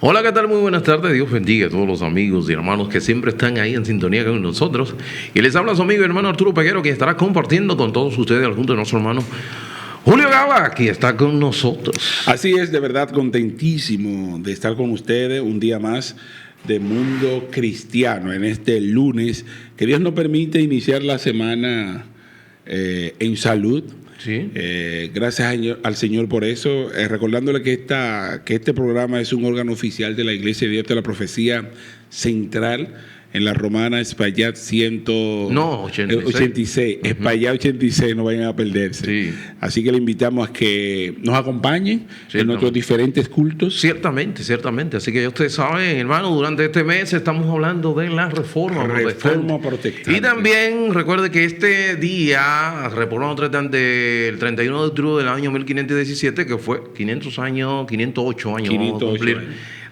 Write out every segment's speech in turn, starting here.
Hola, ¿qué tal? Muy buenas tardes. Dios bendiga a todos los amigos y hermanos que siempre están ahí en sintonía con nosotros. Y les habla su amigo y hermano Arturo Peguero, que estará compartiendo con todos ustedes al junto de nuestro hermano Julio Gaba, que está con nosotros. Así es, de verdad contentísimo de estar con ustedes un día más de Mundo Cristiano en este lunes, que Dios nos permite iniciar la semana en salud. Sí. Gracias al Señor por eso, recordándole que este programa es un órgano oficial de la Iglesia de Dios de la Profecía Central en la Romana Espaillat 86. Espaillat 86, no vayan a perderse. Sí. Así que le invitamos a que nos acompañen en nuestros diferentes cultos. Ciertamente. Así que ya ustedes saben, hermano, durante este mes estamos hablando de la Reforma Protestante. Y también recuerde que este día, Reforma Protestante, el 31 de octubre del año 1517, que fue 508 años. 508 años.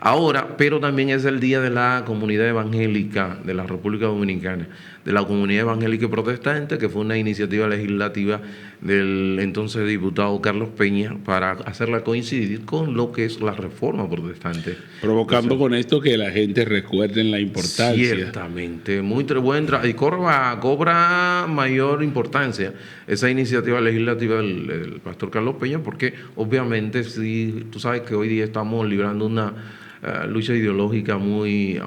Ahora, pero también es el día de la comunidad evangélica de la República Dominicana, de la comunidad evangélica y protestante, que fue una iniciativa legislativa del entonces diputado Carlos Peña para hacerla coincidir con lo que es la Reforma Protestante. Provocando con esto que la gente recuerde la importancia. Ciertamente, muy buen trabajo. Y cobra mayor importancia esa iniciativa legislativa del pastor Carlos Peña, porque obviamente, sí, tú sabes que hoy día estamos librando una lucha ideológica muy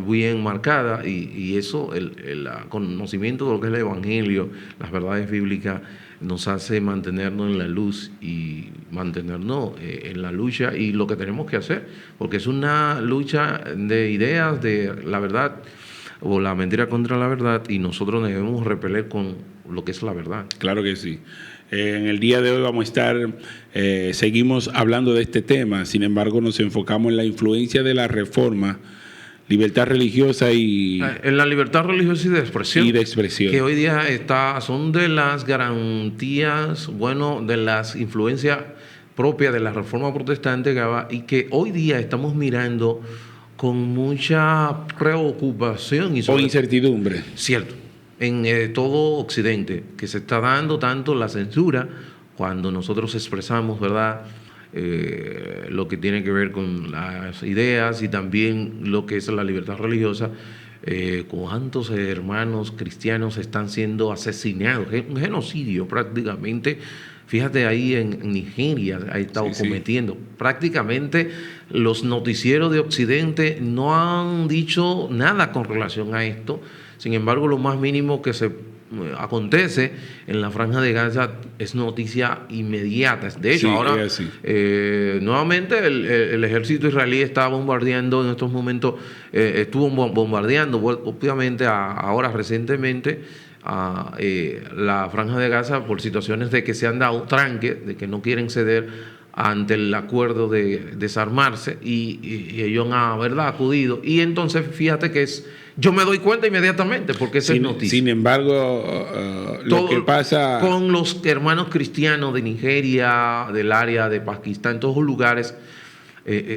bien marcada y eso, el conocimiento de lo que es el Evangelio, las verdades bíblicas, nos hace mantenernos en la luz y mantenernos en la lucha y lo que tenemos que hacer, porque es una lucha de ideas, de la verdad o la mentira contra la verdad, y nosotros debemos repeler con lo que es la verdad. Claro que sí. En el día de hoy vamos a estar, seguimos hablando de este tema, sin embargo nos enfocamos en la influencia de la reforma, libertad religiosa y... En la libertad religiosa y de expresión. Que hoy día son de las garantías, de las influencias propias de la reforma protestante, y que hoy día estamos mirando con mucha preocupación. O incertidumbre. Cierto. En todo Occidente, que se está dando tanto la censura cuando nosotros expresamos, ¿verdad?, lo que tiene que ver con las ideas y también lo que es la libertad religiosa. ¿Cuántos hermanos cristianos están siendo asesinados? Un genocidio prácticamente. Fíjate, ahí en Nigeria ha estado cometiendo. Prácticamente los noticieros de Occidente no han dicho nada con relación a esto. Sin embargo, lo más mínimo que se acontece en la Franja de Gaza es noticia inmediata. De hecho, ahora nuevamente el ejército israelí está bombardeando en estos momentos, estuvo bombardeando obviamente ahora recientemente a la Franja de Gaza por situaciones de que se han dado tranque, de que no quieren ceder ante el acuerdo de desarmarse y ellos han, ¿verdad?, acudido. Y entonces fíjate que yo me doy cuenta inmediatamente porque es noticia. Sin embargo, lo que pasa con los hermanos cristianos de Nigeria, del área de Pakistán, en todos los lugares,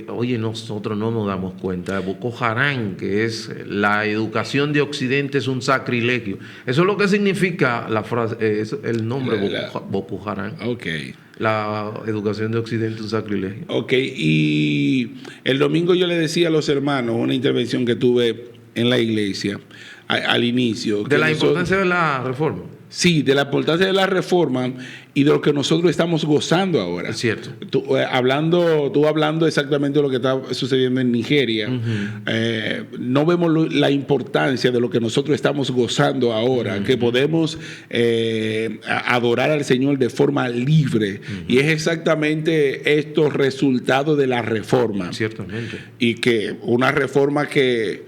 oye, nosotros no nos damos cuenta. Boko Haram, que es la educación de Occidente, es un sacrilegio. Eso es lo que significa la frase, es el nombre Boko Haram. Okay. La educación de Occidente es un sacrilegio. Ok, y el domingo yo le decía a los hermanos, una intervención que tuve en la iglesia al inicio. De la importancia de la reforma. Sí, de la importancia de la reforma y de lo que nosotros estamos gozando ahora. Es cierto. Tú hablando exactamente de lo que está sucediendo en Nigeria, no vemos la importancia de lo que nosotros estamos gozando ahora, que podemos adorar al Señor de forma libre. Y es exactamente estos resultados de la reforma. Ciertamente. Y que una reforma que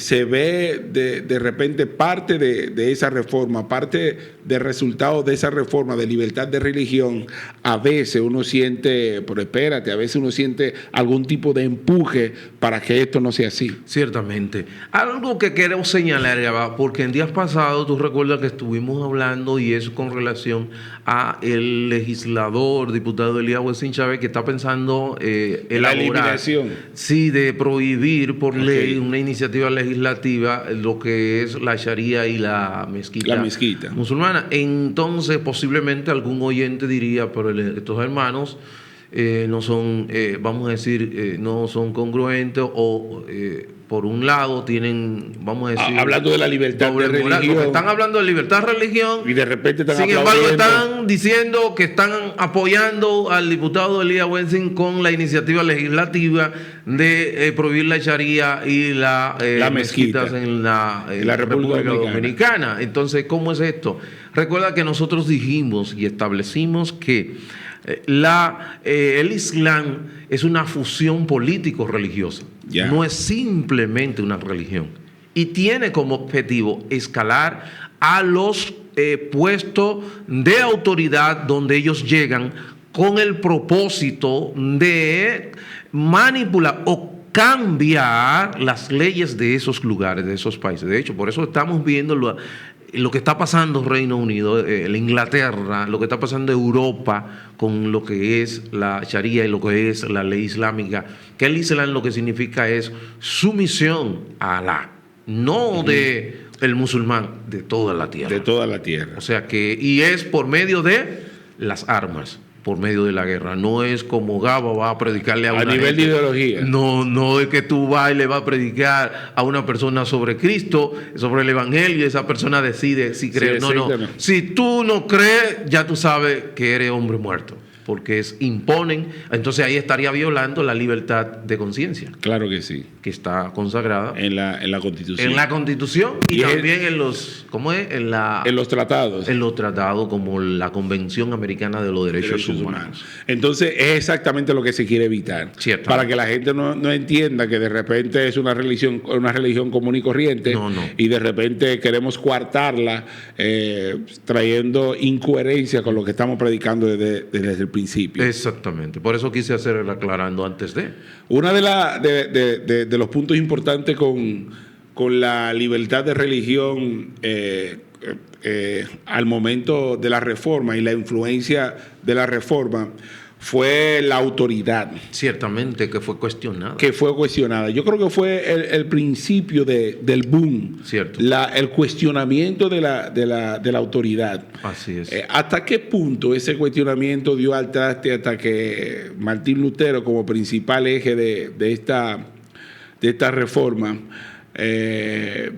se ve de repente parte de esa reforma, parte del resultado de esa reforma de libertad de religión. A veces uno siente, pero espérate, a veces uno siente algún tipo de empuje para que esto no sea así. Ciertamente. Algo que quiero señalar, porque en días pasados tú recuerdas que estuvimos hablando, y eso con relación a el legislador, diputado Elías Wessín Chávez, que está pensando elaborar, la eliminación. Sí, de prohibir por ley una iniciativa legislativa lo que es la Sharia y la mezquita musulmana. Entonces posiblemente algún oyente diría, pero estos hermanos no son, vamos a decir, no son congruentes o por un lado tienen, vamos a decir... Hablando de la libertad de religión. Porque están hablando de libertad de religión. Y de repente están sin embargo, están diciendo que están apoyando al diputado Elías Wessing con la iniciativa legislativa de prohibir la sharia y las mezquitas en la República Dominicana. Entonces, ¿cómo es esto? Recuerda que nosotros dijimos y establecimos que el Islam es una fusión político-religiosa. Yeah. No es simplemente una religión. Y tiene como objetivo escalar a los puestos de autoridad donde ellos llegan con el propósito de manipular o cambiar las leyes de esos lugares, de esos países. De hecho, por eso estamos viendo lo que está pasando en Reino Unido, en Inglaterra, lo que está pasando en Europa con lo que es la sharia y lo que es la ley islámica, que el Islam lo que significa es sumisión a Alá, no de el musulmán, de toda la tierra. De toda la tierra. O sea que, y es por medio de las armas, por medio de la guerra. No es como Gaba va a predicarle a una nivel gente. de ideología. No es que tú vas y le vas a predicar a una persona sobre Cristo, sobre el Evangelio, y esa persona decide si creer. No. Si tú no crees, ya tú sabes que eres hombre muerto, porque imponen. Entonces ahí estaría violando la libertad de conciencia. Claro que sí. Que está consagrada en la Constitución. En la Constitución y también en los, ¿cómo es? En los tratados. En los tratados, como la Convención Americana de los Derechos Humanos. Entonces es exactamente lo que se quiere evitar. Cierto. Para que la gente no entienda que de repente es una religión común y corriente. No. Y de repente queremos coartarla trayendo incoherencia con lo que estamos predicando desde el principio. Exactamente. Por eso quise hacer el aclarando antes de. Una de los puntos importantes con la libertad de religión al momento de la reforma y la influencia de la reforma fue la autoridad. Ciertamente, que fue cuestionada. Yo creo que fue el principio del boom. Cierto. El cuestionamiento de la autoridad. Así es. ¿Hasta qué punto ese cuestionamiento dio al traste hasta que Martín Lutero, como principal eje de esta reforma,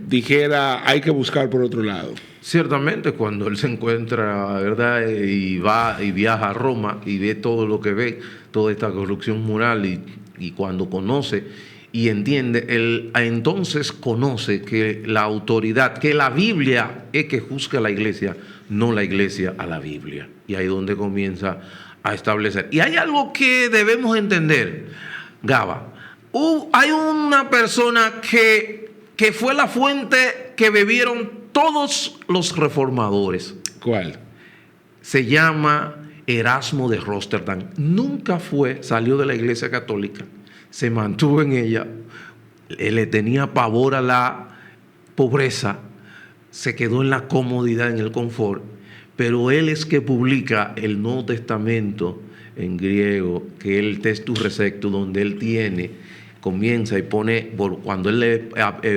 dijera hay que buscar por otro lado? Ciertamente, cuando él se encuentra, ¿verdad? Y va y viaja a Roma y ve todo lo que ve, toda esta corrupción moral, y cuando conoce y entiende, él entonces conoce que la autoridad, que la Biblia es que juzga a la iglesia, no la iglesia a la Biblia. Y ahí es donde comienza a establecer. Y hay algo que debemos entender, Gaba. Hay una persona que fue la fuente que bebieron todos los reformadores. ¿Cuál? Se llama Erasmo de Róterdam. Nunca salió de la Iglesia Católica, se mantuvo en ella, le tenía pavor a la pobreza, se quedó en la comodidad, en el confort, pero él es que publica el Nuevo Testamento en griego, que es el Textus Receptus, donde él comienza y pone, cuando él le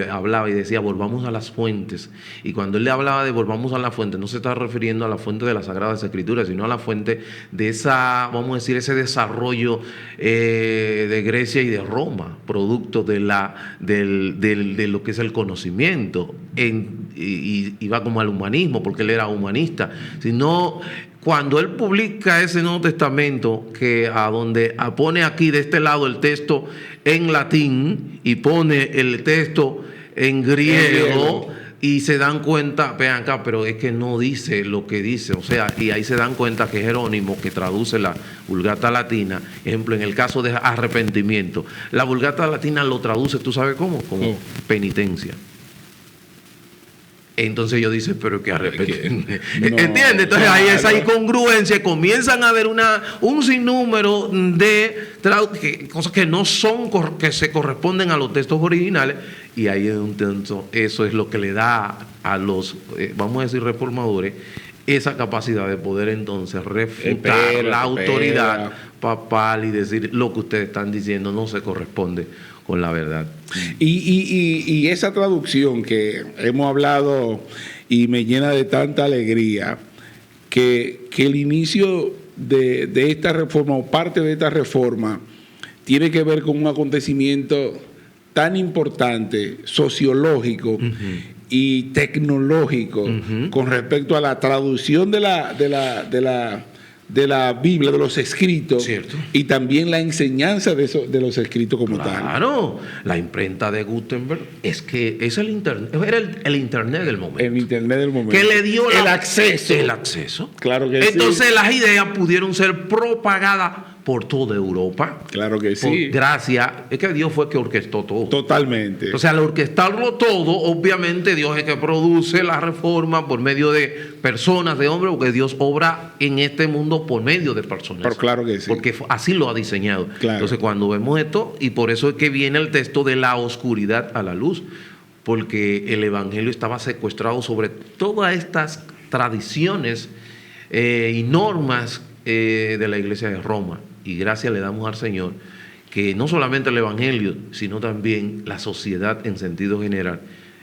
hablaba y decía volvamos a las fuentes, y cuando él le hablaba de volvamos a la fuente, no se está refiriendo a la fuente de las Sagradas Escrituras, sino a la fuente de esa, vamos a decir, ese desarrollo de Grecia y de Roma, producto de lo que es el conocimiento, y va como al humanismo, porque él era humanista, sino cuando él publica ese Nuevo Testamento, que pone aquí de este lado el texto en latín y pone el texto en griego, y se dan cuenta, vean acá, pero es que no dice lo que dice, o sea, y ahí se dan cuenta que Jerónimo, que traduce la Vulgata Latina, ejemplo, en el caso de arrepentimiento, la Vulgata Latina lo traduce, ¿tú sabes cómo? Como penitencia. Entonces ellos dicen, pero que arrepentir. ¿Entiendes? Entonces ahí esa incongruencia, comienzan a haber un sinnúmero de cosas que no son, que se corresponden a los textos originales, y ahí eso es lo que le da a los, vamos a decir, reformadores, esa capacidad de poder entonces refutar la autoridad papal y decir lo que ustedes están diciendo no se corresponde con la verdad. Y esa traducción que hemos hablado y me llena de tanta alegría, que el inicio de esta reforma, o parte de esta reforma, tiene que ver con un acontecimiento tan importante, sociológico y tecnológico, con respecto a la traducción de la Biblia, de los escritos, Cierto. y también la enseñanza de los escritos como tal. Claro, la imprenta de Gutenberg es que es el internet, era el internet del momento. El internet del momento. Que le dio el acceso. El acceso. Claro que Entonces sí. las ideas pudieron ser propagadas por toda Europa. Claro que sí. Gracias, es que Dios fue que orquestó todo. Totalmente. O sea, al orquestarlo todo, obviamente Dios es que produce la reforma por medio de personas, de hombres, porque Dios obra en este mundo por medio de personas. Pero claro que sí. Porque así lo ha diseñado. Claro. Entonces, cuando vemos esto, y por eso es que viene el texto de la oscuridad a la luz, porque el Evangelio estaba secuestrado sobre todas estas tradiciones y normas de la Iglesia de Roma. Y gracias le damos al Señor que no solamente el Evangelio, sino también la sociedad en sentido general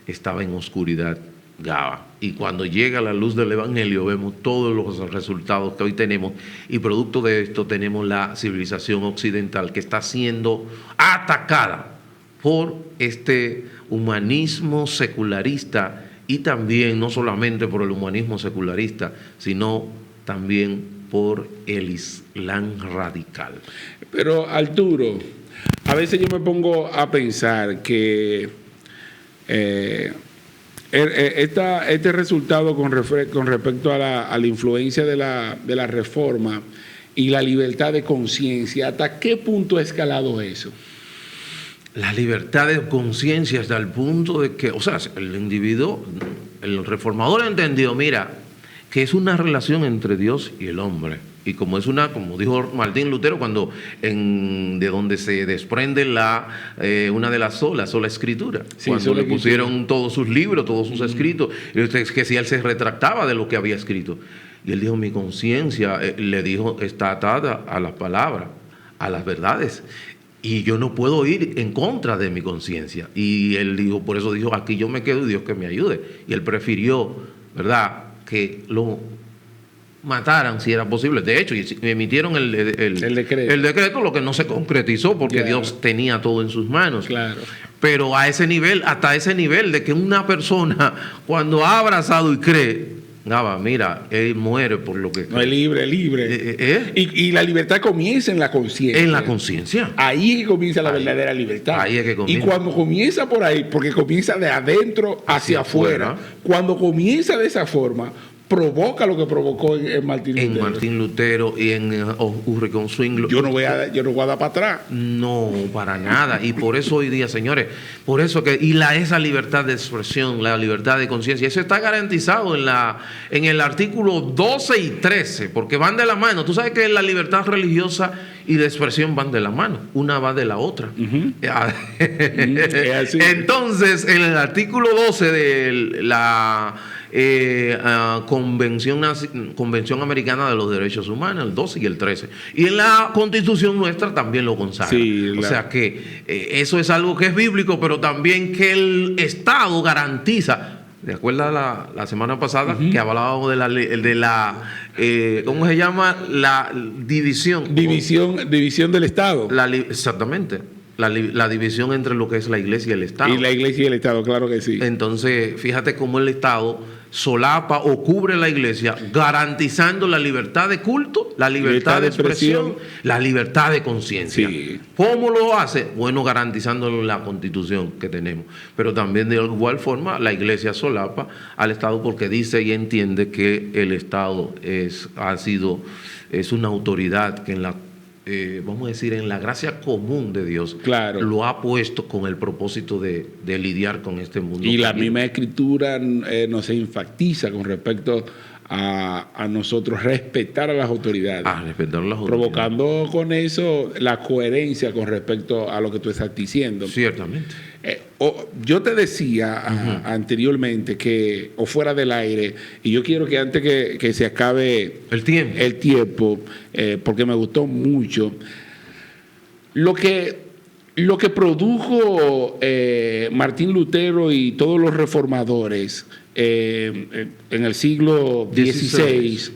estaba en oscuridad, Gaba. Y cuando llega la luz del Evangelio vemos todos los resultados que hoy tenemos, y producto de esto tenemos la civilización occidental que está siendo atacada por este humanismo secularista, y también no solamente por el humanismo secularista, sino también por el Islam radical. Pero Arturo, a veces yo me pongo a pensar que este resultado con respecto a la influencia de la reforma y la libertad de conciencia, ¿hasta qué punto ha escalado eso? La libertad de conciencia hasta el punto de que, o sea, el individuo, el reformador entendió, mira, que es una relación entre Dios y el hombre. Y como es como dijo Martín Lutero, de donde se desprende una de las sola escritura. Sí, cuando le pusieron todos sus libros, todos sus escritos, y que si él se retractaba de lo que había escrito. Y él dijo, mi conciencia, le dijo, está atada a las palabras, a las verdades. Y yo no puedo ir en contra de mi conciencia. Y él dijo, por eso dijo, aquí yo me quedo y Dios que me ayude. Y él prefirió, ¿verdad?, que lo mataran si era posible. De hecho, emitieron el decreto, lo que no se concretizó porque Dios tenía todo en sus manos. Claro. Pero a ese nivel, hasta ese nivel de que una persona cuando ha abrazado y cree, mira, él muere por lo que cree. No, es libre. Y la libertad comienza en la conciencia. En la conciencia. Ahí es que comienza la verdadera libertad. Ahí es que comienza. Y cuando comienza por ahí, porque comienza de adentro hacia afuera, cuando comienza de esa forma, provoca lo que provocó en Martín Lutero. En Martín Lutero y en Ulrich Zwingli. Yo no voy a dar para atrás. No, para nada. Y por eso hoy día, señores, por eso que esa libertad de expresión, la libertad de conciencia, eso está garantizado en el artículo 12 y 13, porque van de la mano. Tú sabes que la libertad religiosa y de expresión van de la mano, una va de la otra. Es así. Entonces, en el artículo 12 de la Convención Americana de los Derechos Humanos, el 12 y el 13. Y en la Constitución nuestra también lo consagra. Sí, o sea que eso es algo que es bíblico, pero también que el Estado garantiza. ¿Te acuerdas la semana pasada que hablábamos de la ¿cómo se llama? La división del Estado. Exactamente. La división entre lo que es la Iglesia y el Estado. Y la Iglesia y el Estado, claro que sí. Entonces, fíjate cómo el Estado solapa o cubre la Iglesia, garantizando la libertad de culto, la libertad de expresión, la libertad de conciencia. Sí. ¿Cómo lo hace? Bueno, garantizando la Constitución que tenemos. Pero también de igual forma la Iglesia solapa al Estado porque dice y entiende que el Estado es una autoridad que vamos a decir, en la gracia común de Dios, claro, lo ha puesto con el propósito de lidiar con este mundo. Y la misma Escritura nos enfatiza con respecto a nosotros respetar a las autoridades. Provocando con eso la coherencia con respecto a lo que tú estás diciendo. Ciertamente. Yo te decía anteriormente o fuera del aire, y yo quiero que antes que se acabe el tiempo, porque me gustó mucho, lo que produjo Martín Lutero y todos los reformadores en el siglo XVI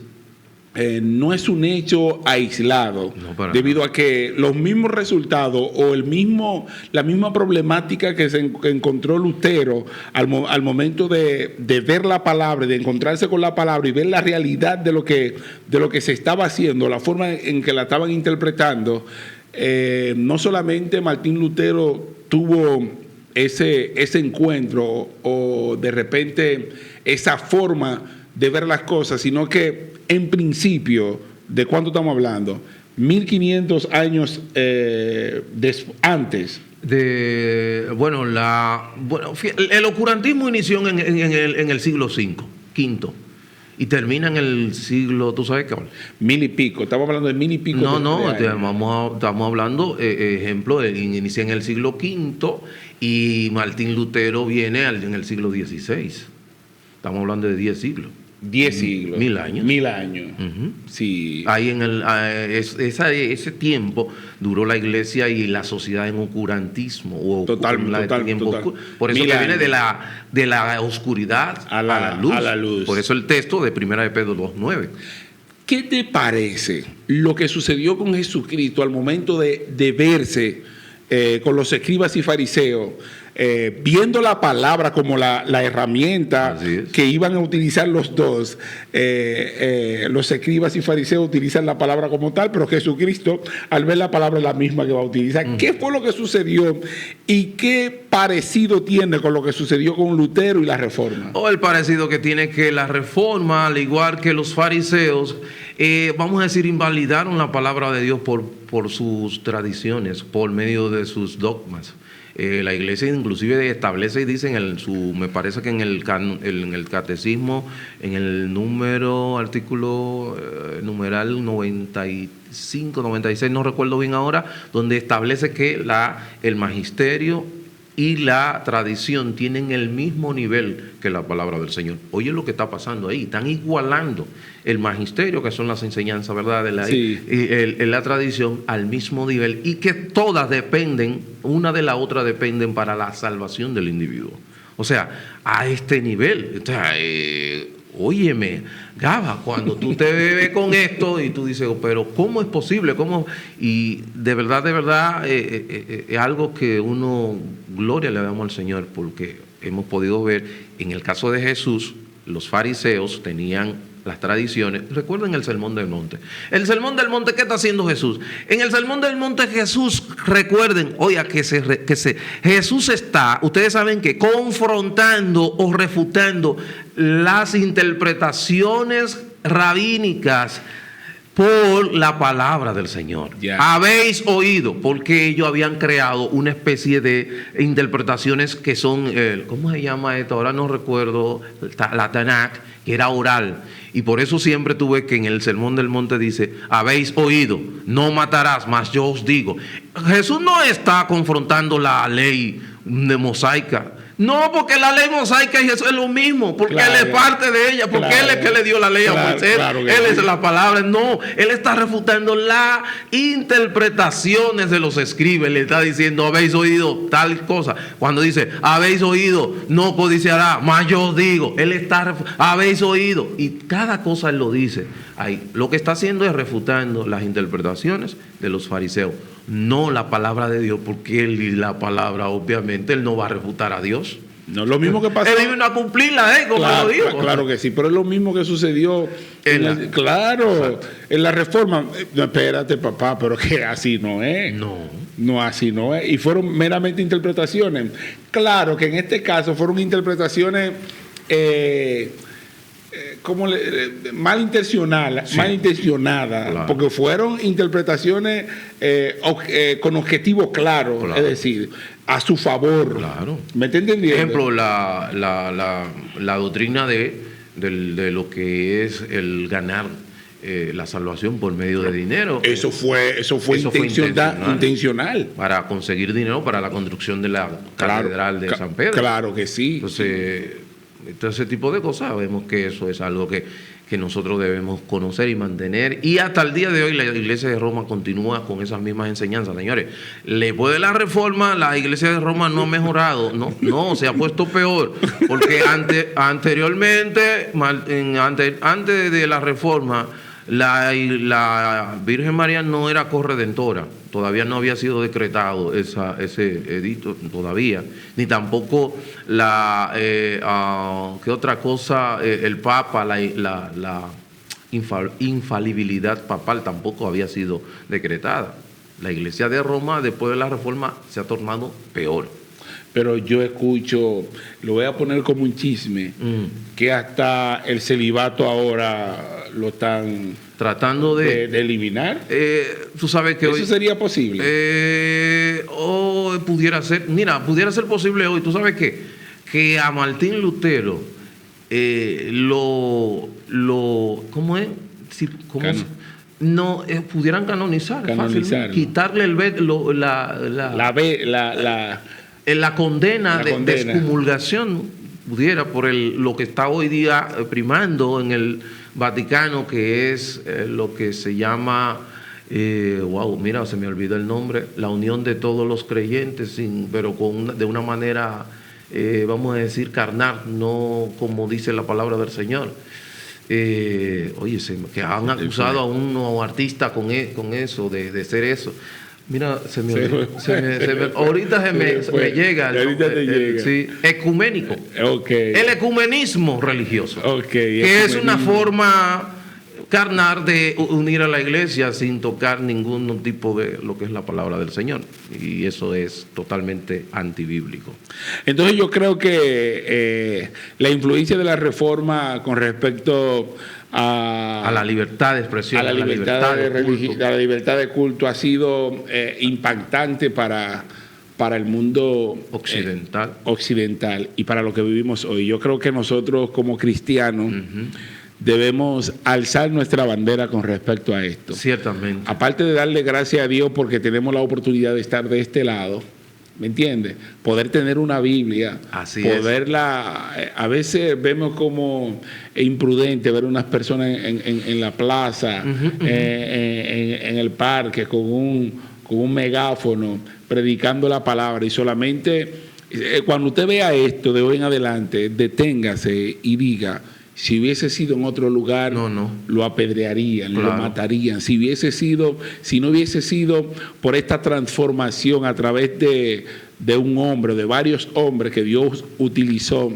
no es un hecho aislado, debido a que los mismos resultados o la misma problemática que que encontró Lutero al momento de ver la palabra, de encontrarse con la palabra y ver la realidad de lo que se estaba haciendo, la forma en que la estaban interpretando, no solamente Martín Lutero tuvo ese encuentro o de repente esa forma de ver las cosas, sino que en principio, ¿de cuánto estamos hablando? 1500 años antes. El oscurantismo inició en el siglo V, y termina en el siglo, ¿tú sabes qué? 1000 y pico, estamos hablando de 1000 y pico. Estamos hablando, ejemplo, inicia en el siglo V y Martín Lutero viene en el siglo XVI. Estamos hablando de 10 siglos. 10 siglos. 1000 años. 1000 años. Uh-huh. Sí. Ahí ese tiempo duró la iglesia y la sociedad en oscurantismo. Total. Por eso que viene de la oscuridad a la luz. Por eso el texto de 1 de Pedro 2:9. ¿Qué te parece lo que sucedió con Jesucristo al momento de verse con los escribas y fariseos? Viendo la palabra como la herramienta que iban a utilizar los dos, los escribas y fariseos utilizan la palabra como tal, pero Jesucristo, al ver la palabra, es la misma que va a utilizar. ¿Qué fue lo que sucedió y qué parecido tiene con lo que sucedió con Lutero y la Reforma? El parecido que tiene que la Reforma, al igual que los fariseos, vamos a decir, invalidaron la palabra de Dios por sus tradiciones, por medio de sus dogmas. La iglesia inclusive establece y dice me parece que en el catecismo, en el artículo numeral 95, 96, no recuerdo bien ahora, donde establece que el magisterio y la tradición tienen el mismo nivel que la palabra del Señor. Oye lo que está pasando ahí, están igualando el magisterio, que son las enseñanzas, ¿verdad?, de la tradición, al mismo nivel, y que todas dependen, una de la otra dependen para la salvación del individuo. O sea, a este nivel. O sea, óyeme, Gaba, cuando tú te ves con esto y tú dices, pero ¿cómo es posible? ¿Cómo? Y de verdad, es algo que gloria le damos al Señor, porque hemos podido ver, en el caso de Jesús, los fariseos tenían las tradiciones. Recuerden el Sermón del Monte. El Sermón del Monte, ¿qué está haciendo Jesús? En el Sermón del Monte Jesús, recuerden, oiga, Jesús está, ustedes saben que confrontando o refutando las interpretaciones rabínicas por la palabra del Señor. Habéis oído, porque ellos habían creado una especie de interpretaciones que son, ¿cómo se llama esto? Ahora no recuerdo, la Tanakh, que era oral. Y por eso siempre tuve que en el Sermón del Monte dice, habéis oído, no matarás, mas yo os digo. Jesús no está confrontando la ley mosaica. No, porque la ley mosaica y eso es lo mismo, porque él es parte de ella, porque él es que le dio la ley a Moisés, él es la palabra. No, él está refutando las interpretaciones de los escribas, le está diciendo, habéis oído tal cosa. Cuando dice, habéis oído, no codiciará, mas yo os digo, él está, habéis oído, y cada cosa él lo dice. Ahí, lo que está haciendo es refutando las interpretaciones de los fariseos, no la palabra de Dios, porque él y la palabra, obviamente, él no va a refutar a Dios. No es lo mismo que pasó. Él vino a cumplirla, como lo dijo. Claro que sí, pero es lo mismo que sucedió en la Reforma. No, espérate, papá, pero que así no es. No, así no es. Y fueron meramente interpretaciones. Claro que en este caso fueron interpretaciones malintencionadas, claro, porque fueron interpretaciones con objetivos claros, claro, es decir, a su favor. Claro. ¿Me está entendiendo? Por ejemplo, la doctrina de lo que es el ganar la salvación por medio de dinero. Eso fue intencional. Para conseguir dinero para la construcción de la catedral de San Pedro. Claro que sí. Entonces, ese tipo de cosas, vemos que eso es algo que nosotros debemos conocer y mantener. Y hasta el día de hoy la Iglesia de Roma continúa con esas mismas enseñanzas. Señores, después de la Reforma, la Iglesia de Roma no ha mejorado, no, se ha puesto peor. Porque anteriormente, antes de la Reforma, La Virgen María no era corredentora, todavía no había sido decretado ese edicto todavía, ni tampoco ¿qué otra cosa? El Papa, la infalibilidad papal tampoco había sido decretada. La Iglesia de Roma, después de la Reforma, se ha tornado peor. Pero yo escucho, lo voy a poner como un chisme, que hasta el celibato ahora lo están tratando de eliminar. Tú sabes que ¿Eso hoy sería posible? O pudiera ser, mira, pudiera ser posible hoy. Tú sabes que a Martín Lutero ¿cómo es? Sí, ¿cómo no pudieran canonizar fácilmente, quitarle la condena de excomulgación, pudiera, por lo que está hoy día primando en el Vaticano, que es lo que se llama, mira, se me olvidó el nombre, la unión de todos los creyentes, pero de una manera, vamos a decir, carnal, no como dice la palabra del Señor. Que han acusado a un artista con eso, de ser eso. Mira, ahorita me llega. Sí, ecuménico. Okay. El ecumenismo religioso. Okay, que es una forma carnal de unir a la iglesia sin tocar ningún tipo de lo que es la palabra del Señor. Y eso es totalmente antibíblico. Entonces yo creo que la influencia de la reforma con respecto a la libertad de expresión, a la libertad de culto ha sido impactante para el mundo occidental y para lo que vivimos hoy. Yo creo que nosotros como cristianos debemos alzar nuestra bandera con respecto a esto. Ciertamente. Aparte de darle gracias a Dios porque tenemos la oportunidad de estar de este lado, ¿me entiendes? Poder tener una Biblia, poderla. A veces vemos como imprudente ver unas personas en la plaza, en el parque, con un megáfono, predicando la palabra. Y solamente, cuando usted vea esto de hoy en adelante, deténgase y diga: si hubiese sido en otro lugar, lo apedrearían, lo matarían. Si no hubiese sido por esta transformación a través de un hombre, de varios hombres que Dios utilizó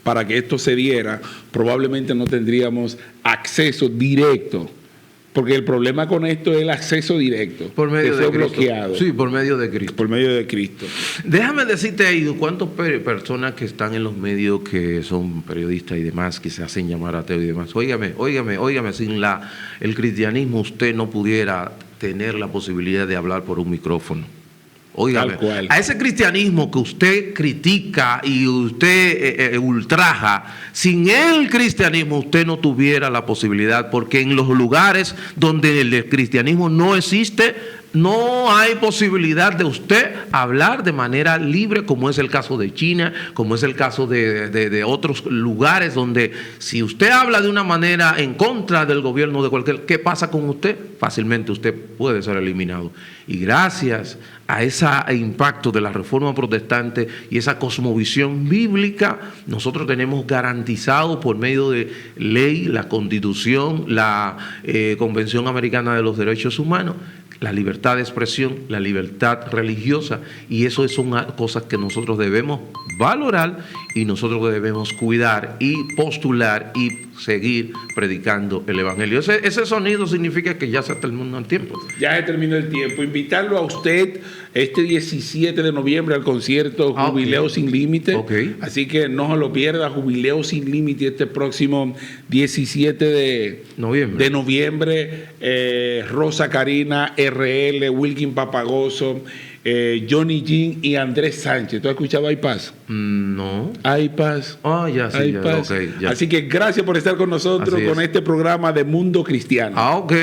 para que esto se diera, probablemente no tendríamos acceso directo. Porque el problema con esto es el acceso directo. Por medio de Cristo. Bloqueado. Sí, por medio de Cristo. Por medio de Cristo. Déjame decirte ahí, ¿cuántas personas que están en los medios, que son periodistas y demás, que se hacen llamar ateos y demás? Óigame, sin el cristianismo usted no pudiera tener la posibilidad de hablar por un micrófono. Óigame, a ese cristianismo que usted critica y usted ultraja, sin el cristianismo usted no tuviera la posibilidad, porque en los lugares donde el cristianismo no existe, no hay posibilidad de usted hablar de manera libre, como es el caso de China, como es el caso de otros lugares donde si usted habla de una manera en contra del gobierno de cualquier, ¿qué pasa con usted? Fácilmente usted puede ser eliminado. Y gracias a ese impacto de la Reforma Protestante y esa cosmovisión bíblica, nosotros tenemos garantizado por medio de ley, la Constitución, la Convención Americana de los Derechos Humanos, la libertad de expresión, la libertad religiosa, y eso son cosas que nosotros debemos valorar y nosotros debemos cuidar y postular y seguir predicando el Evangelio. Ese sonido significa que ya se terminó el tiempo. Ya se terminó el tiempo. Invitarlo a usted este 17 de noviembre al concierto Jubileo Sin Límite. Así que no se lo pierda, Jubileo Sin Límite este próximo 17 de noviembre. Rosa Karina, RL, Wilkin Papagoso, Johnny Jean y Andrés Sánchez. ¿Tú has escuchado iPaz? No. iPaz. Ya. Así que gracias por estar con nosotros con este programa de Mundo Cristiano. Ok.